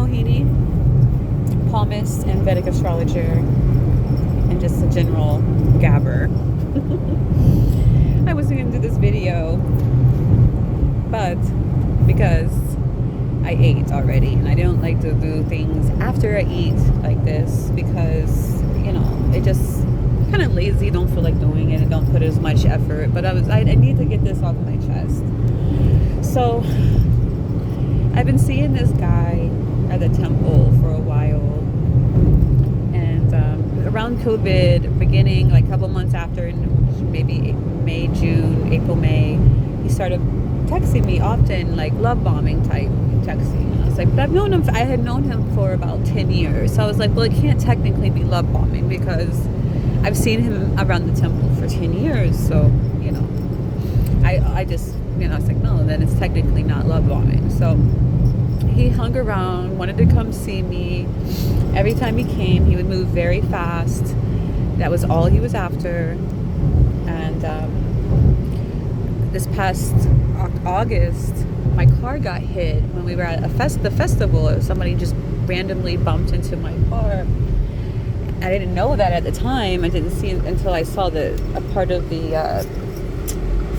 Mohini, palmist and Vedic astrologer, and just a general gabber. I wasn't going to do this video, but because I ate already, and I don't like to do things after I eat like this because, it just kind of lazy, don't feel like doing it, and don't put as much effort. But I need to get this off my chest. So I've been seeing this guy at the temple for a while, and around COVID, beginning like a couple months after, maybe May, June, April, May, he started texting me often, like love bombing type texting. And I was like, but I had known him for about 10 years. So I was like, well, it can't technically be love bombing because I've seen him around the temple for 10 years. So, I just, I was like, no, then it's technically not love bombing. So he hung around, wanted to come see me. Every time he came, he would move very fast. That was all he was after. And this past August, my car got hit when we were at the festival. Somebody just randomly bumped into my car. I didn't know that at the time. I didn't see it until I saw a part of the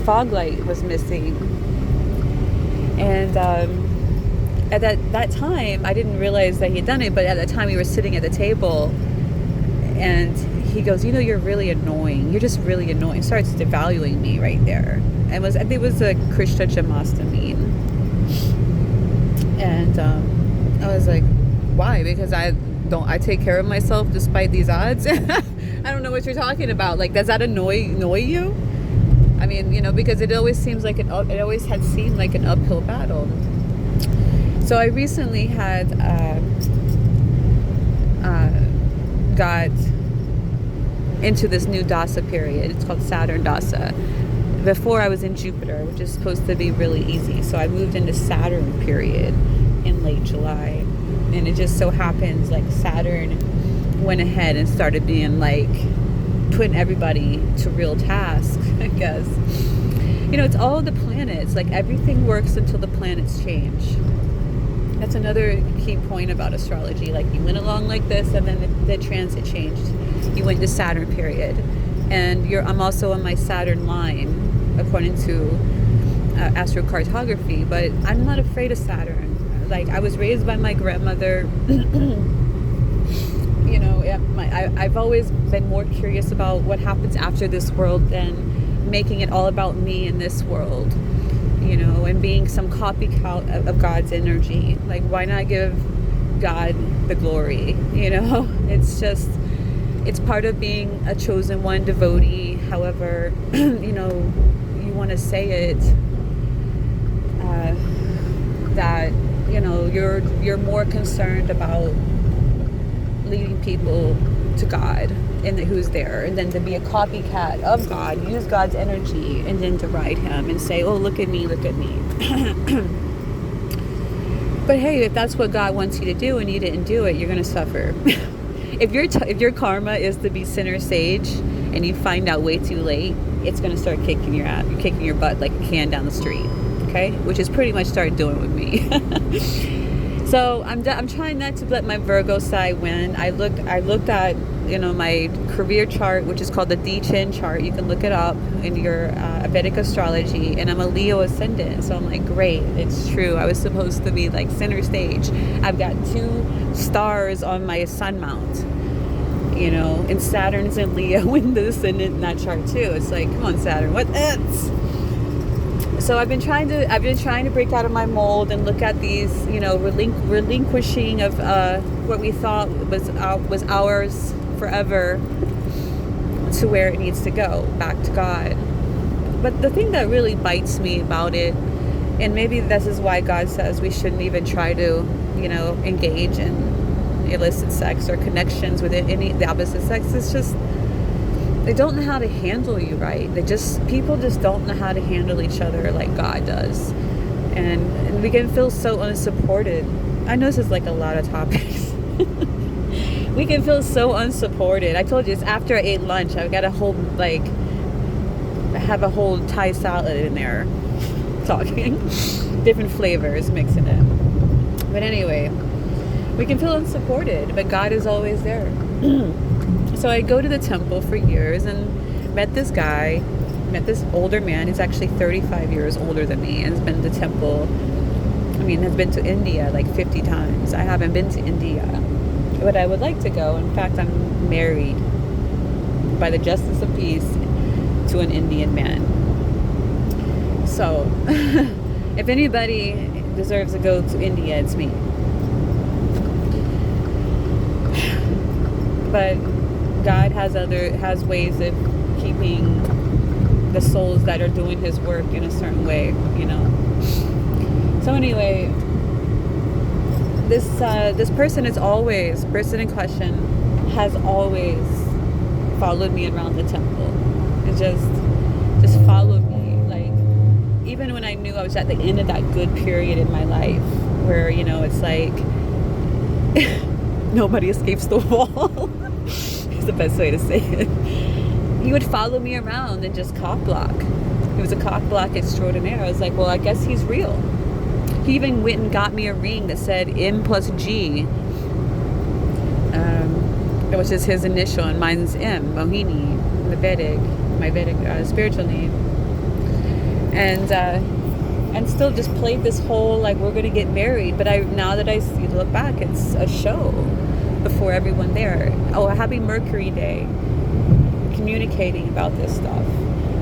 fog light was missing. And at that time, I didn't realize that he'd done it, but at that time we were sitting at the table, and he goes, you're really annoying. You're just really annoying. Starts devaluing me right there. And I think it was a Krishna Janmashtami. And I was like, why? Because I take care of myself despite these odds. I don't know what you're talking about. Like, does that annoy you? I mean, because it always seems like it always had seemed like an uphill battle. So I recently had got into this new dasa period. It's called Saturn dasa. Before I was in Jupiter, which is supposed to be really easy. So I moved into Saturn period in late July. And it just so happens like Saturn went ahead and started being like putting everybody to real task, I guess. It's all the planets. Like everything works until the planets change. That's another key point about astrology. Like you went along like this, and then the transit changed. You went to Saturn period, and I'm also on my Saturn line, according to astrocartography. But I'm not afraid of Saturn. Like I was raised by my grandmother. I've always been more curious about what happens after this world than making it all about me in this world. And being some copycat of God's energy. Like, why not give God the glory? It's part of being a chosen one, devotee. However, you want to say it, that, you're more concerned about leading people to God and who's there, and then to be a copycat of God, use God's energy, and then deride him and say, oh, look at me. But hey, if that's what God wants you to do and you didn't do it, you're going to suffer. If your karma is to be center stage and you find out way too late, it's going to start kicking your ass, kicking your butt like a can down the street. Okay, which is pretty much started doing with me. So I'm trying not to let my Virgo side win. I looked at my career chart, which is called the D-Chin chart. You can look it up in your Vedic astrology, and I'm a Leo ascendant. So I'm like, great, it's true. I was supposed to be like center stage. I've got 2 stars on my sun mount, and Saturn's in Leo in the ascendant in that chart too. It's like, come on, Saturn, what else? So I've been trying to break out of my mold and look at these, relinquishing of what we thought was ours forever to where it needs to go, back to God. But the thing that really bites me about it, and maybe this is why God says we shouldn't even try to, engage in illicit sex or connections with the opposite sex, is just they don't know how to handle you right. People just don't know how to handle each other like God does. And we can feel so unsupported. I know this is like a lot of topics. We can feel so unsupported. I told you, it's after I ate lunch. I've got a whole, I have a whole Thai salad in there. Talking. Different flavors, mixing it. But anyway, We can feel unsupported, but God is always there. So I go to the temple for years and met this guy, met this older man. He's actually 35 years older than me and has been to the temple. Has been to India like 50 times. I haven't been to India, but I would like to go. In fact, I'm married by the justice of peace to an Indian man. So if anybody deserves to go to India, it's me. But God has ways of keeping the souls that are doing His work in a certain way, So anyway, this person in question has always followed me around the temple. It just followed me. Like, even when I knew I was at the end of that good period in my life, where it's like nobody escapes the wall. Is the best way to say it. He would follow me around and just cock block. He was a cock block extraordinaire. I was like, well, I guess he's real. He even went and got me a ring that said M plus G, which is his initial, and mine's M, Mohini, my Vedic spiritual name. And still just played this whole, like, we're going to get married. But now that I look back, it's a show before everyone there. Oh, happy Mercury Day. Communicating about this stuff.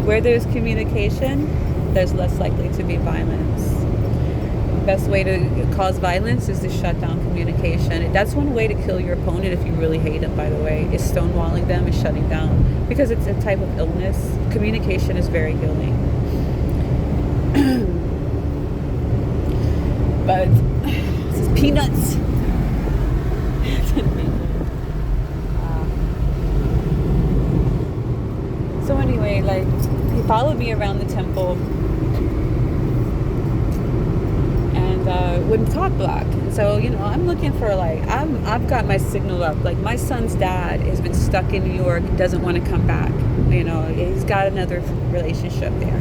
Where there's communication, there's less likely to be violence. Best way to cause violence is to shut down communication. That's one way to kill your opponent if you really hate them, by the way, is stonewalling them and shutting down. Because it's a type of illness. Communication is very healing. But this is peanuts. So anyway, like, he followed me around the temple and wouldn't talk block. So, I'm looking for, like, I've got my signal up. Like, my son's dad has been stuck in New York, doesn't want to come back. He's got another relationship there.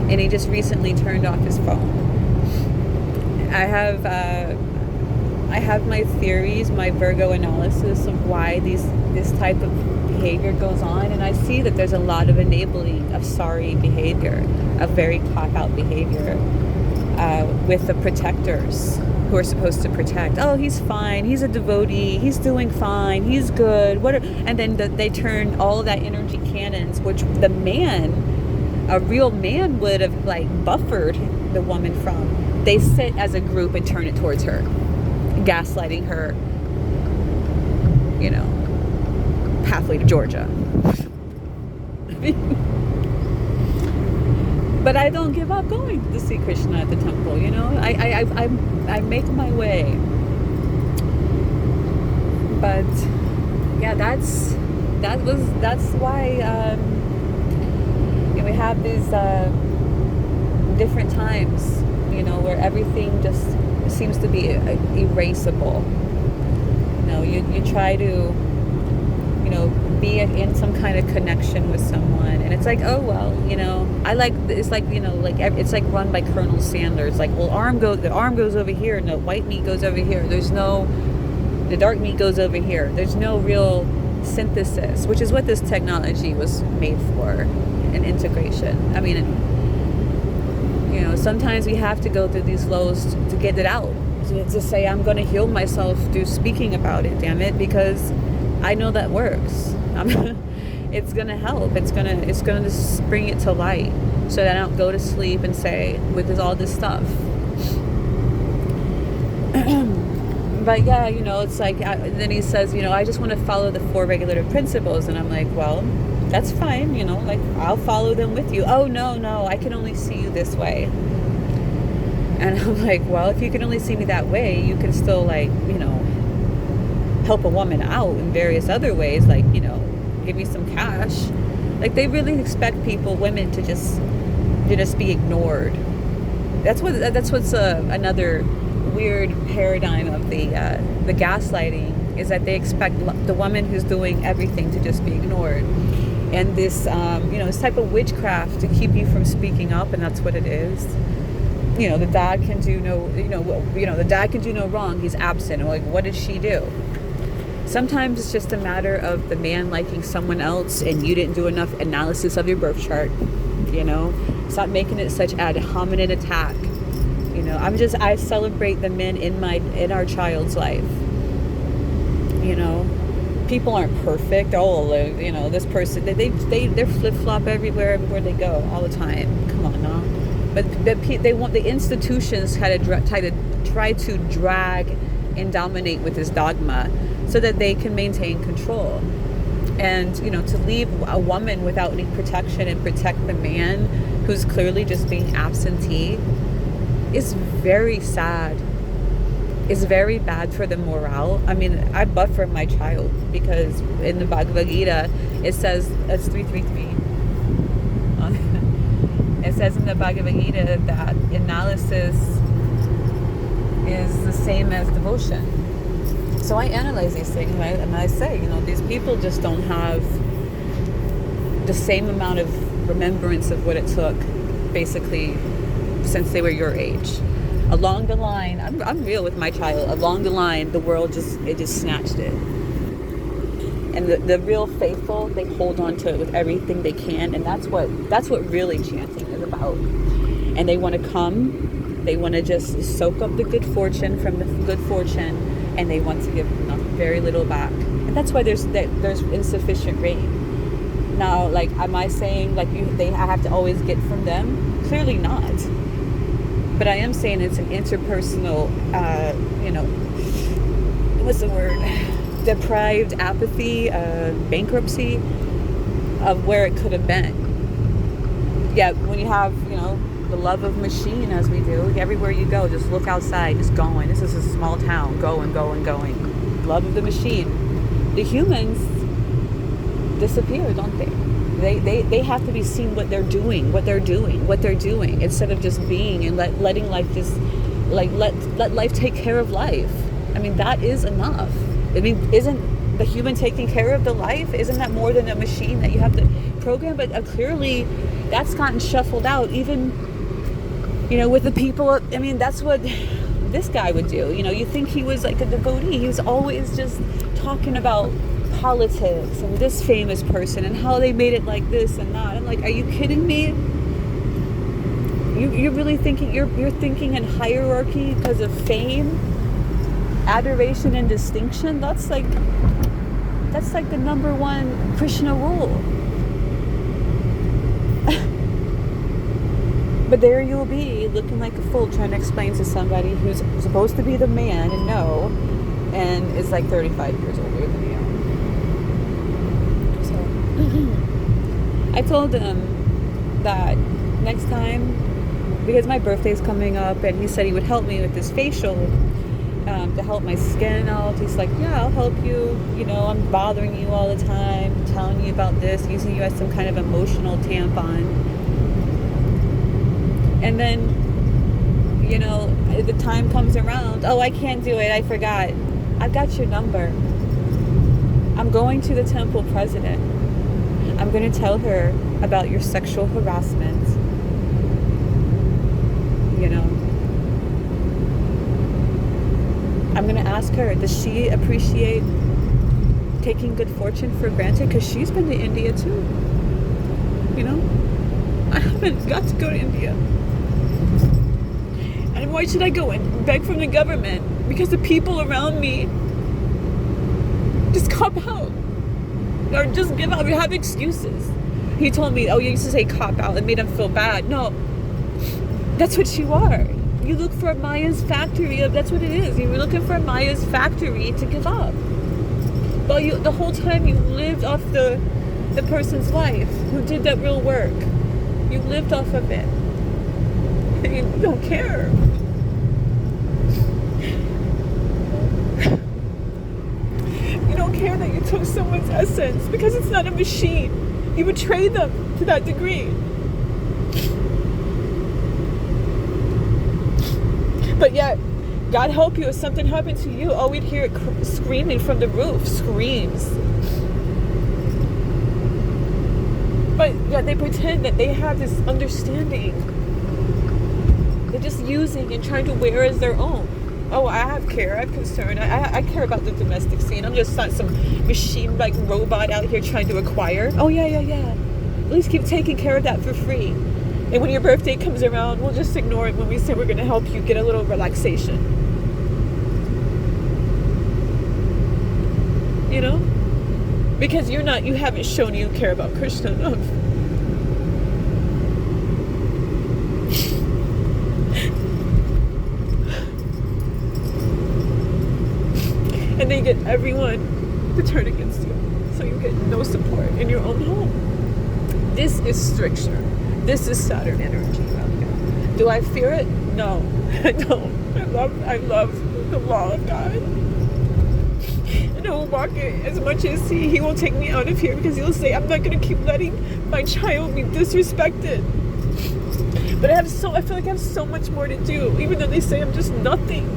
And he just recently turned off his phone. I have my theories, my Virgo analysis of why this type of behavior goes on, and I see that there's a lot of enabling of sorry behavior, of very cop-out behavior with the protectors who are supposed to protect. Oh, he's fine, he's a devotee, he's doing fine, he's good. And then they turn all of that energy cannons, which the man, a real man, would have like buffered the woman from. They sit as a group and turn it towards her, gaslighting her, halfway to Georgia. But I don't give up going to see Krishna at the temple, I make my way. But yeah, that's why we have these different times, where everything just seems to be erasable. You try to be in some kind of connection with someone, and it's like, oh well, it's like run by Colonel Sanders. Like, well, the arm goes over here, and the white meat goes over here. The dark meat goes over here. There's no real synthesis, which is what this technology was made for, an integration. Sometimes we have to go through these lows to get it out, to say, I'm going to heal myself through speaking about it, damn it, because I know that works. It's gonna help. It's gonna just bring it to light, so that I don't go to sleep and say, with all this stuff. But yeah, it's like, then he says, I just want to follow the 4 regulative principles, and I'm like, well, that's fine, like, I'll follow them with you. Oh no, I can only see you this way. And I'm like, well, if you can only see me that way, you can still, like, help a woman out in various other ways, like, give me some cash. Like, they really expect women to just be ignored. That's what's another weird paradigm of the gaslighting, is that they expect the woman who's doing everything to just be ignored. And this this type of witchcraft to keep you from speaking up, and that's what it is. The dad can do the dad can do no wrong. He's absent. Or like, what did she do? Sometimes it's just a matter of the man liking someone else, and you didn't do enough analysis of your birth chart. Stop making it such ad hominem attack. I celebrate the men in our child's life. People aren't perfect. This person, they're flip-flop everywhere they go all the time. Come on now. But they want the institutions try to drag and dominate with this dogma so that they can maintain control. And to leave a woman without any protection and protect the man who's clearly just being absentee is very sad. It's very bad for the morale. I mean, I buffer my child because in the Bhagavad Gita it says, it's 333. It says in the Bhagavad Gita that analysis is the same as devotion. So I analyze these things, right? And I say, these people just don't have the same amount of remembrance of what it took, basically, since they were your age. Along the line, I'm real with my child. Along the line, the world just snatched it. And the real faithful, they hold on to it with everything they can, and that's what really chanting is about. And they want to come, they want to just soak up the good fortune from the good fortune, and they want to give very little back. And that's why there's insufficient rain. Now, like, am I saying I have to always get from them? Clearly not. But I am saying it's an interpersonal, what's the word? Deprived apathy, bankruptcy of where it could have been. Yeah, when you have, the love of machine as we do, everywhere you go, just look outside, just going. This is a small town, going. Love of the machine. The humans disappear, don't they? They have to be seen what they're doing, instead of just being and letting life just, let life take care of life. I mean, that is enough. I mean, isn't the human taking care of the life? Isn't that more than a machine that you have to program? But clearly, that's gotten shuffled out, even, with the people. I mean, that's what this guy would do. You think he was like a devotee. He was always just talking about politics and this famous person and how they made it like this and that. I'm like, are you kidding me? You're really thinking you're thinking in hierarchy because of fame, adoration, and distinction? That's like the number one Krishna rule. But there you'll be looking like a fool trying to explain to somebody who's supposed to be the man and is like 35 years older than you. So I told him that next time, because my birthday's coming up, and he said he would help me with this facial to help my skin out. He's like, yeah, I'll help you. I'm bothering you all the time, telling you about this, using you as some kind of emotional tampon. And then, the time comes around. Oh, I can't do it. I forgot. I've got your number. I'm going to the temple president. I'm going to tell her about your sexual harassment. I'm going to ask her, does she appreciate taking good fortune for granted? Because she's been to India too. I haven't got to go to India. And why should I go and beg from the government? Because the people around me just cop out. Or just give up, have excuses. He told me, oh, you used to say cop out. It made him feel bad. No, that's what you are. You look for Maya's factory. That's what it is. You're looking for Maya's factory to give up. Well, the whole time you lived off the person's life who did that real work. You lived off of it. And you don't care. You don't care that you took someone's essence because it's not a machine. You betrayed them to that degree. But yet, God help you, if something happened to you, oh, we'd hear it screaming from the roof. Screams. But yet they pretend that they have this understanding. They just using and trying to wear as their own. Oh, I have care, I have concern, I care about the domestic scene. I'm just not some machine like robot out here trying to acquire. Oh yeah. At least keep taking care of that for free. And when your birthday comes around, we'll just ignore it when we say we're going to help you get a little relaxation. You know? Because you haven't shown you care about Krishna enough. And they get everyone to turn against you. So you get no support in your own home. This is stricture. This is Saturn energy out here. Do I fear it? No, I don't. I love the law of God. And I will walk it as much as he will take me out of here, because he'll say, I'm not going to keep letting my child be disrespected. But I feel like I have so much more to do, even though they say I'm just nothing.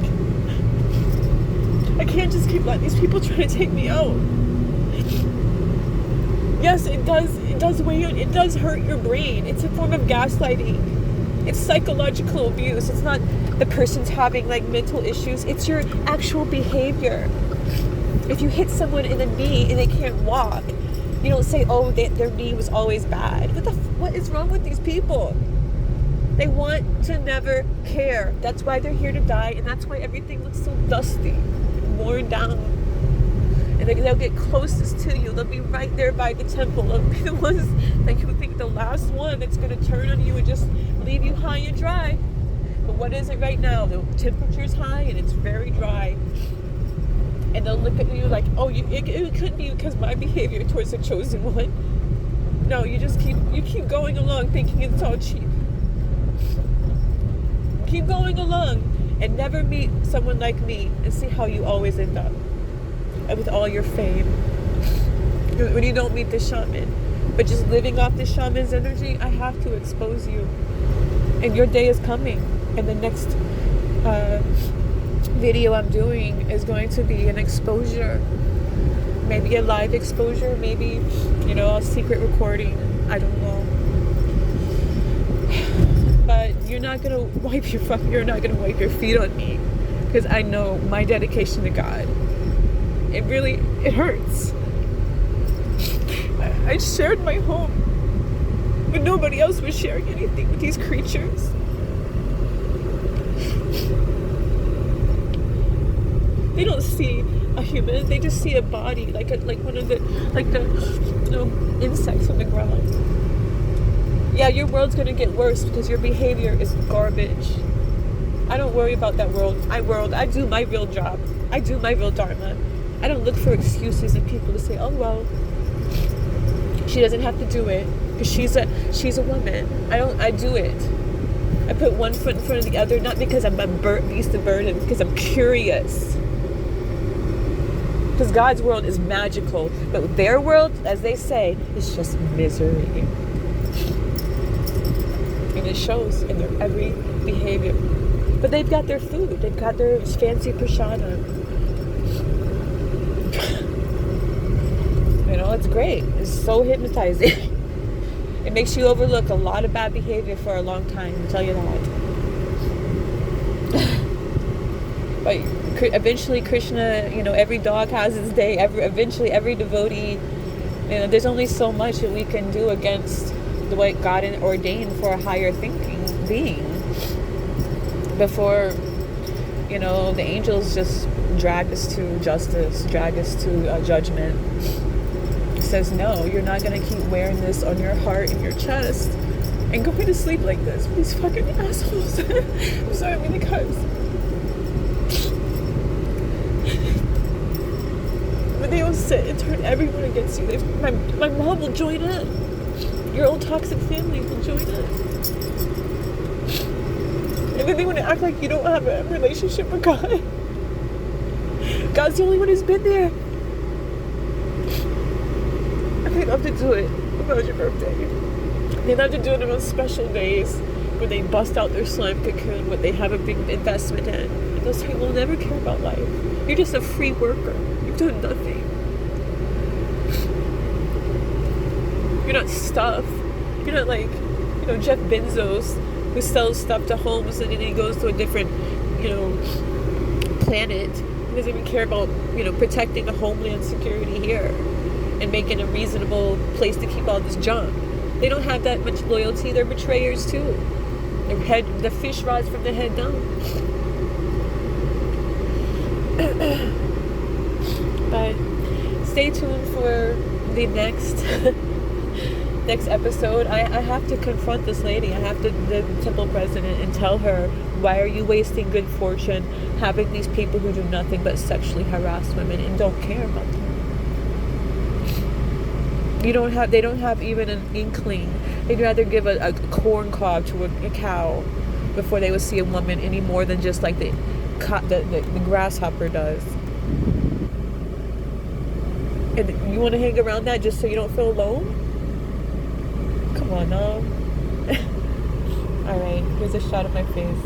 I can't just keep letting these people try to take me out. Yes, it does weigh on, it does hurt your brain. It's a form of gaslighting. It's psychological abuse. It's not the person's having like mental issues. It's your actual behavior. If you hit someone in the knee and they can't walk, you don't say, oh, their knee was always bad. What is wrong with these people? They want to never care. That's why they're here to die, and that's why everything looks so dusty, worn down. And they'll get closest to you. They'll be right there by the temple. They'll be the ones that you think the last one that's going to turn on you and just leave you high and dry. But what is it right now? The temperature's high and it's very dry. And they'll look at you like, oh, it couldn't be because my behavior towards the chosen one. No, you keep going along thinking it's all cheap. Keep going along and never meet someone like me and see how you always end up. And with all your fame. When you don't meet the shaman. But just living off the shaman's energy, I have to expose you. And your day is coming. And the next video I'm doing is going to be an exposure. Maybe a live exposure. Maybe, a secret recording. I don't know. But you're not gonna wipe your feet on me, because I know my dedication to God. It hurts. I shared my home, but nobody else was sharing anything with these creatures. They don't see a human; they just see a body, like one of the insects on the ground. Yeah, your world's gonna get worse because your behavior is garbage. I don't worry about that world. I do my real job. I do my real dharma. I don't look for excuses and people to say, oh well, she doesn't have to do it because she's a woman. I do it. I put one foot in front of the other, not because I'm a beast of burden, because I'm curious. Because God's world is magical, but their world, as they say, is just misery. And it shows in their every behavior. But they've got their food. They've got their fancy prashadam. It's great. It's so hypnotizing. It makes you overlook a lot of bad behavior for a long time, I'll tell you that. But eventually Krishna, every dog has its day. Eventually every devotee, there's only so much that we can do against the way God ordained for a higher thinking being. Before, the angels just drag us to justice, drag us to judgment. It says, no, you're not going to keep wearing this on your heart and your chest and going to sleep like this with these fucking assholes. I'm sorry, I'm going to cuss. But they will sit and turn everyone against you. My mom will join in. Your old toxic family will join in. And then they want to act like you don't have a relationship with God. God's the only one who's been there. And they love to do it about your birthday. They love to do it on special days where they bust out their slime cocoon, what they have a big investment in. And they'll say, we'll never care about life. You're just a free worker. You've done nothing. You're not stuff. You're not like, Jeff Bezos who sells stuff to homes and then he goes to a different, planet. He doesn't even care about, protecting the homeland security here and making a reasonable place to keep all this junk. They don't have that much loyalty. They're betrayers too. The fish rots from the head down. But stay tuned for the next episode. I have to confront this lady. I have to, the temple president, and tell her, why are you wasting good fortune having these people who do nothing but sexually harass women and don't care about them? They don't have even an inkling. They'd rather give a corn cob to a cow before they would see a woman any more than just like the grasshopper does. And you want to hang around that just so you don't feel alone? Come on now. Alright, here's a shot of my face.